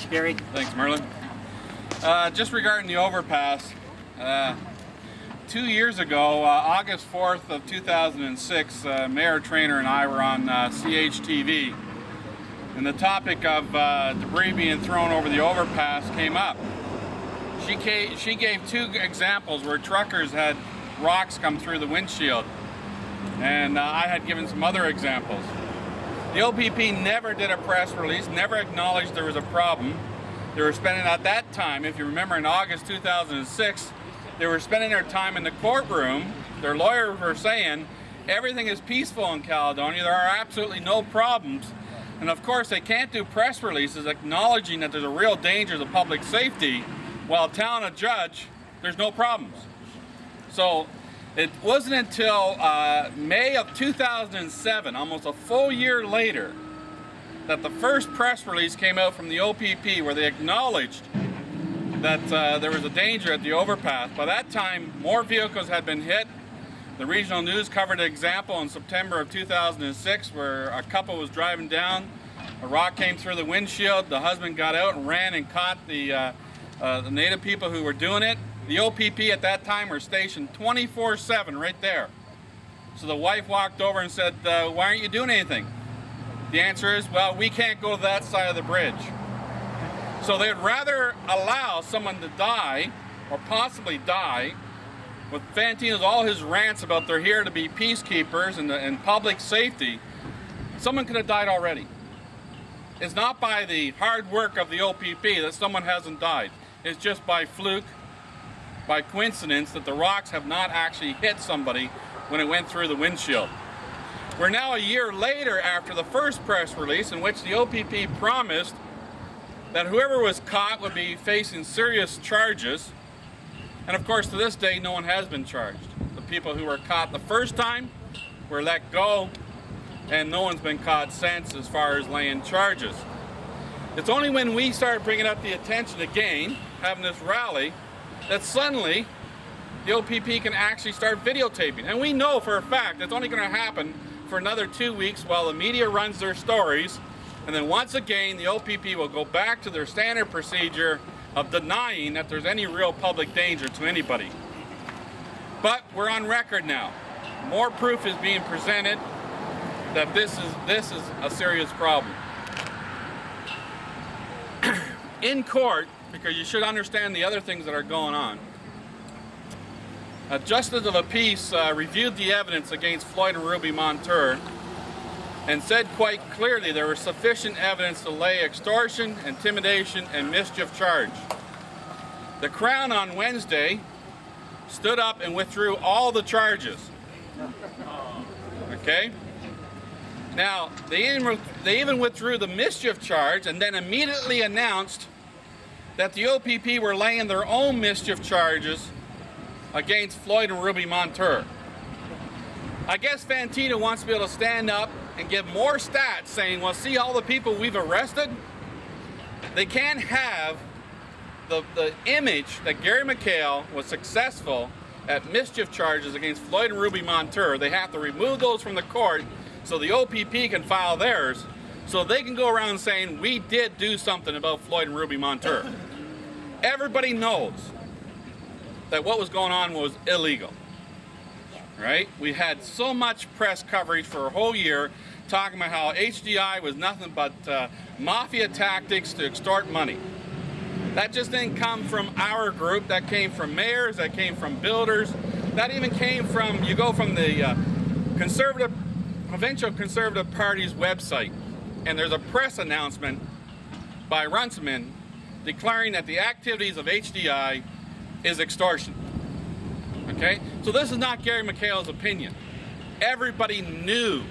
Thanks, Gary. Thanks, Merlin. Just regarding the overpass, 2 years ago, August 4th of 2006, Mayor Traynor and I were on CHTV, and the topic of debris being thrown over the overpass came up. She gave two examples where truckers had rocks come through the windshield, and I had given some other examples. The OPP never did a press release, never acknowledged there was a problem. They were spending, at that time, if you remember, in August 2006, they were spending their time in the courtroom. Their lawyers were saying everything is peaceful in Caledonia, there are absolutely no problems. And of course they can't do press releases acknowledging that there's a real danger to public safety while telling a judge there's no problems. So it wasn't until May of 2007, almost a full year later, that the first press release came out from the OPP where they acknowledged that there was a danger at the overpass. By that time, more vehicles had been hit. The regional news covered an example in September of 2006 where a couple was driving down, a rock came through the windshield, the husband got out and ran and caught the native people who were doing it. The OPP at that time were stationed 24/7 right there. So the wife walked over and said, why aren't you doing anything? The answer is, well, we can't go to that side of the bridge. So they'd rather allow someone to die, or possibly die, with Fantino's all his rants about they're here to be peacekeepers and public safety. Someone could have died already. It's not by the hard work of the OPP that someone hasn't died. It's just by fluke, by coincidence, that the rocks have not actually hit somebody when it went through the windshield. We're now a year later after the first press release in which the OPP promised that whoever was caught would be facing serious charges. And of course, to this day, no one has been charged. The people who were caught the first time were let go, and no one's been caught since as far as laying charges. It's only when we start bringing up the attention again, having this rally, that suddenly the OPP can actually start videotaping. And we know for a fact it's only going to happen for another 2 weeks while the media runs their stories, and then once again the OPP will go back to their standard procedure of denying that there's any real public danger to anybody. But we're on record now. More proof is being presented that this is a serious problem. In court, because you should understand the other things that are going on, a justice of the peace reviewed the evidence against Floyd and Ruby Montour and said quite clearly there was sufficient evidence to lay extortion, intimidation, and mischief charge. The Crown on Wednesday stood up and withdrew all the charges. Okay? Now, they even withdrew the mischief charge and then immediately announced that the OPP were laying their own mischief charges against Floyd and Ruby Montour. I guess Fantino wants to be able to stand up and give more stats saying, well, see all the people we've arrested? They can't have the image that Gary McHale was successful at mischief charges against Floyd and Ruby Montour. They have to remove those from the court so the OPP can file theirs, so they can go around saying, we did do something about Floyd and Ruby Montour. Everybody knows that what was going on was illegal, right? We had so much press coverage for a whole year talking about how HDI was nothing but mafia tactics to extort money. That just didn't come from our group, that came from mayors, that came from builders, that even came from, you go from the Provincial Conservative Party's website, and there's a press announcement by Runciman declaring that the activities of HDI is extortion. Okay? So this is not Gary McHale's opinion. Everybody knew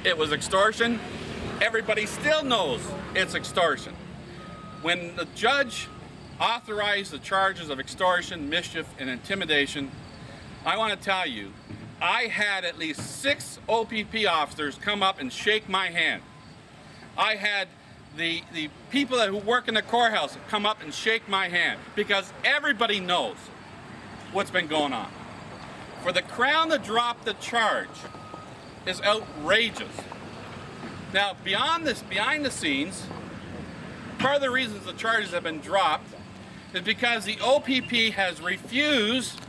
it was extortion. Everybody still knows it's extortion. When the judge authorized the charges of extortion, mischief, and intimidation, I want to tell you, I had at least 6 OPP officers come up and shake my hand. I had the people who work in the courthouse come up and shake my hand, because everybody knows what's been going on. For the Crown to drop the charge is outrageous. Now, beyond this, behind the scenes, part of the reasons the charges have been dropped is because the OPP has refused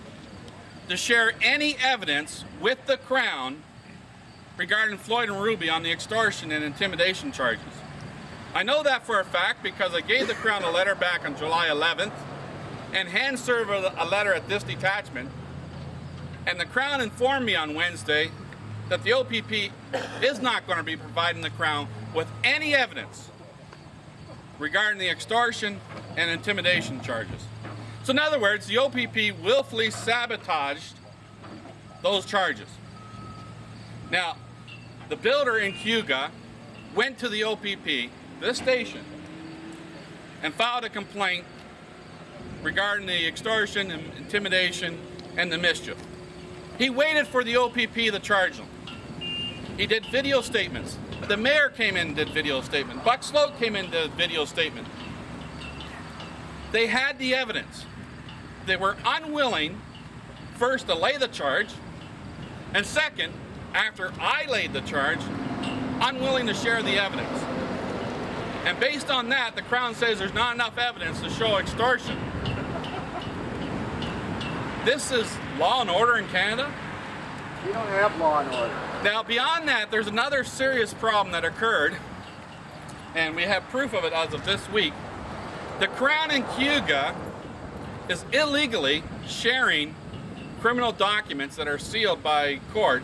to share any evidence with the Crown regarding Floyd and Ruby on the extortion and intimidation charges. I know that for a fact because I gave the Crown a letter back on July 11th and hand-served a letter at this detachment, and the Crown informed me on Wednesday that the OPP is not going to be providing the Crown with any evidence regarding the extortion and intimidation charges. So in other words, the OPP willfully sabotaged those charges. Now, the builder in Cayuga went to the OPP, this station, and filed a complaint regarding the extortion and intimidation and the mischief. He waited for the OPP to charge them. He did video statements. The mayor came in and did video statement. Buck Sloat came in and did video statement. They had the evidence. They were unwilling, first, to lay the charge, and second, after I laid the charge, unwilling to share the evidence. And based on that, the Crown says there's not enough evidence to show extortion. This is law and order in Canada? We don't have law and order. Now, beyond that, there's another serious problem that occurred, and we have proof of it as of this week. The Crown in Cayuga is illegally sharing criminal documents that are sealed by court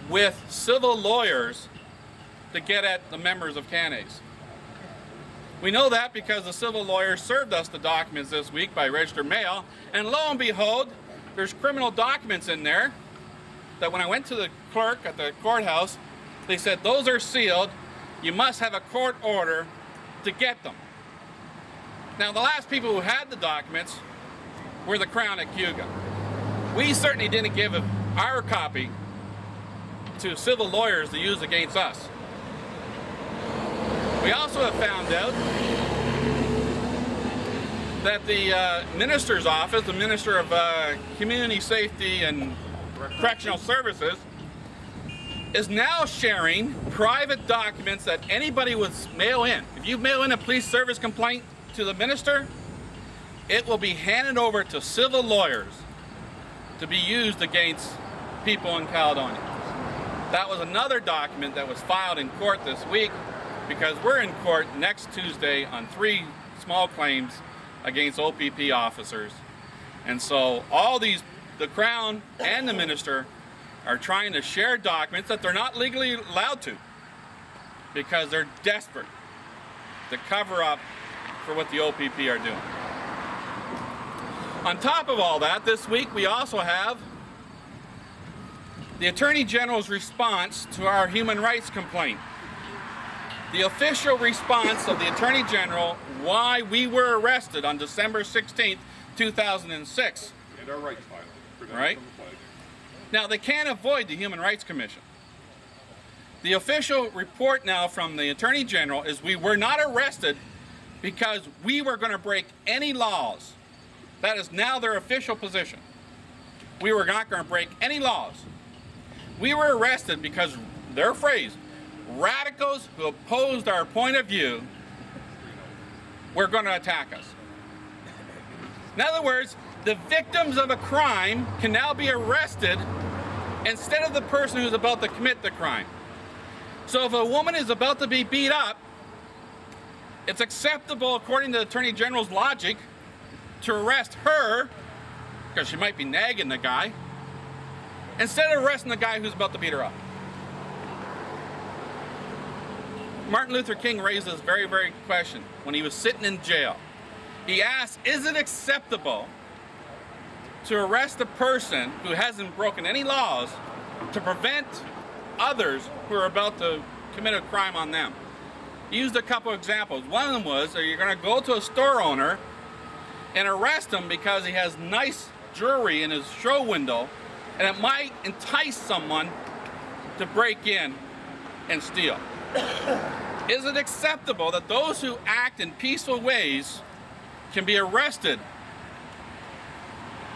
with civil lawyers to get at the members of CANACE. We know that because the civil lawyers served us the documents this week by registered mail, and lo and behold, there's criminal documents in there that when I went to the clerk at the courthouse, they said, those are sealed, you must have a court order to get them. Now, the last people who had the documents were the Crown at Cayuga. We certainly didn't give our copy to civil lawyers to use against us. We also have found out that the minister's office, the Minister of Community Safety and Correctional Services, is now sharing private documents that anybody would mail in. If you mail in a police service complaint to the minister, it will be handed over to civil lawyers to be used against people in Caledonia. That was another document that was filed in court this week because we're in court next Tuesday on 3 small claims against OPP officers. And so all these, the Crown and the minister, are trying to share documents that they're not legally allowed to because they're desperate to cover up for what the OPP are doing. On top of all that, this week we also have the Attorney General's response to our human rights complaint. The official response of the Attorney General why we were arrested on December 16th, 2006. And our rights violated. Right? Now, they can't avoid the Human Rights Commission. The official report now from the Attorney General is we were not arrested because we were going to break any laws. That is now their official position. We were not going to break any laws. We were arrested because, their phrase, radicals who opposed our point of view were going to attack us. In other words, the victims of a crime can now be arrested instead of the person who's about to commit the crime. So if a woman is about to be beat up, it's acceptable, according to the Attorney General's logic, to arrest her, because she might be nagging the guy, instead of arresting the guy who's about to beat her up. Martin Luther King raised this very, very question when he was sitting in jail. He asked, is it acceptable to arrest a person who hasn't broken any laws to prevent others who are about to commit a crime on them? He used a couple of examples. One of them was, are you going to go to a store owner and arrest him because he has nice jewelry in his show window and it might entice someone to break in and steal? Is it acceptable that those who act in peaceful ways can be arrested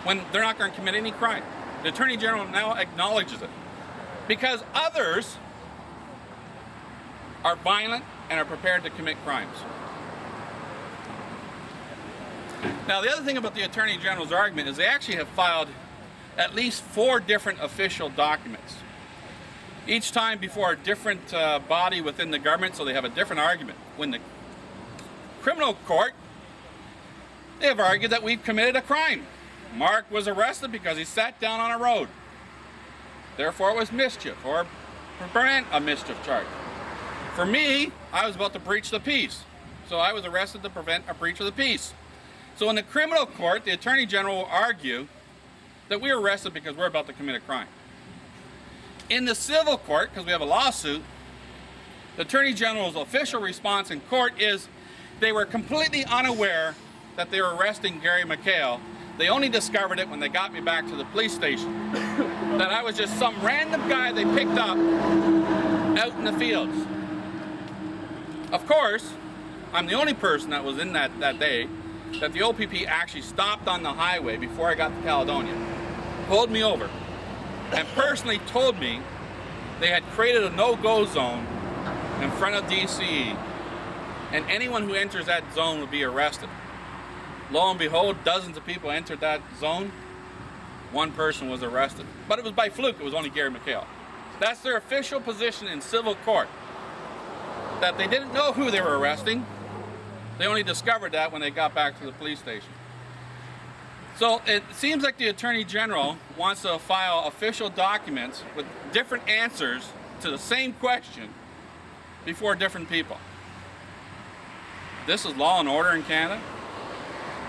when they're not going to commit any crime? The Attorney General now acknowledges it. Because others are violent and are prepared to commit crimes. Now, the other thing about the Attorney General's argument is they actually have filed at least 4 different official documents. Each time before a different body within the government, so they have a different argument. When the criminal court, they have argued that we've committed a crime. Mark was arrested because he sat down on a road. Therefore, it was mischief, or prevent a mischief charge. For me, I was about to breach the peace, so I was arrested to prevent a breach of the peace. So in the criminal court, the Attorney General will argue that we were arrested because we're about to commit a crime. In the civil court, because we have a lawsuit, the Attorney General's official response in court is they were completely unaware that they were arresting Gary McHale. They only discovered it when they got me back to the police station. That I was just some random guy they picked up out in the fields. Of course, I'm the only person that was in that day that the OPP actually stopped on the highway before I got to Caledonia, pulled me over, and personally told me they had created a no-go zone in front of DCE, and anyone who enters that zone would be arrested. Lo and behold, dozens of people entered that zone. 1 person was arrested. But it was by fluke, it was only Gary McHale. That's their official position in civil court, that they didn't know who they were arresting. They only discovered that when they got back to the police station. So it seems like the Attorney General wants to file official documents with different answers to the same question before different people. This is law and order in Canada.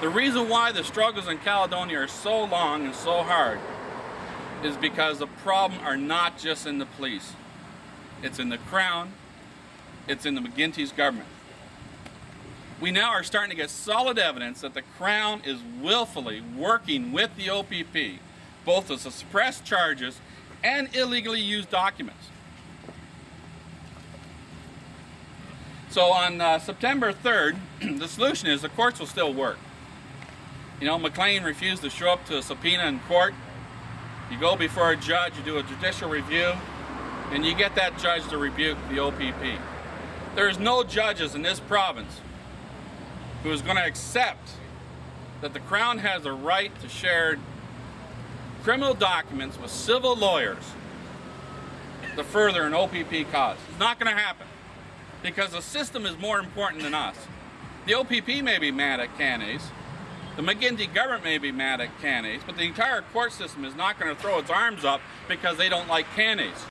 The reason why the struggles in Caledonia are so long and so hard is because the problem are not just in the police. It's in the Crown, it's in the McGuinty's government. We now are starting to get solid evidence that the Crown is willfully working with the OPP, both to suppress charges and illegally used documents. So on September 3rd, the solution is the courts will still work. You know, McLean refused to show up to a subpoena in court. You go before a judge, you do a judicial review, and you get that judge to rebuke the OPP. There's no judges in this province who is going to accept that the Crown has a right to share criminal documents with civil lawyers to further an OPP cause. It's not going to happen because the system is more important than us. The OPP may be mad at CANACE, the McGuinty government may be mad at CANACE, but the entire court system is not going to throw its arms up because they don't like CANACE.